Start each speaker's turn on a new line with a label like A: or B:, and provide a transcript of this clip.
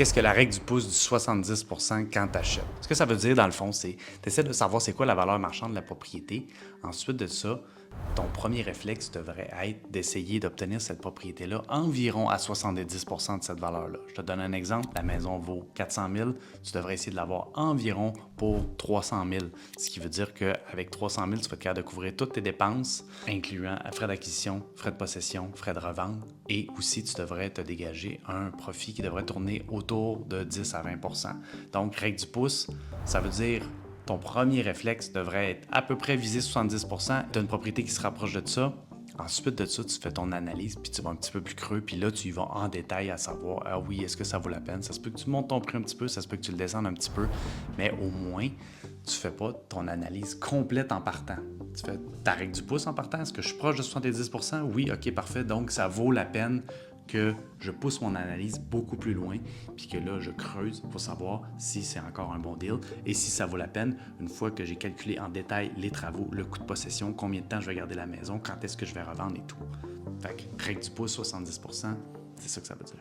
A: Qu'est-ce que la règle du pouce du 70 quand tu achètes? Ce que ça veut dire, dans le fond, c'est tu essaies de savoir c'est quoi la valeur marchande de la propriété. Ensuite de ça, ton premier réflexe devrait être d'essayer d'obtenir cette propriété-là environ à 70 de cette valeur-là. Je te donne un exemple. La maison vaut 400 000. Tu devrais essayer de l'avoir environ pour 300 000. Ce qui veut dire qu'avec 300 000, tu vas être capable de couvrir toutes tes dépenses, incluant frais d'acquisition, frais de possession, frais de revente. Et aussi, tu devrais te dégager un profit qui devrait tourner autour de 10 à 20 Donc, règle du pouce, ça veut dire ton premier réflexe devrait être à peu près viser 70 Tu as une propriété qui se rapproche de ça. Ensuite de ça, tu fais ton analyse, puis tu vas un petit peu plus creux, puis là, tu y vas en détail à savoir, ah oui, est-ce que ça vaut la peine? Ça se peut que tu montes ton prix un petit peu, ça se peut que tu le descendes un petit peu, mais au moins, tu fais pas ton analyse complète en partant. Tu fais ta règle du pouce en partant. Est-ce que je suis proche de 70 Oui, ok, parfait. Donc, ça vaut la peine que je pousse mon analyse beaucoup plus loin, puis que là, je creuse pour savoir si c'est encore un bon deal et si ça vaut la peine, une fois que j'ai calculé en détail les travaux, le coût de possession, combien de temps je vais garder la maison, quand est-ce que je vais revendre et tout. Fait que règle du pouce, 70 c'est ça que ça veut dire.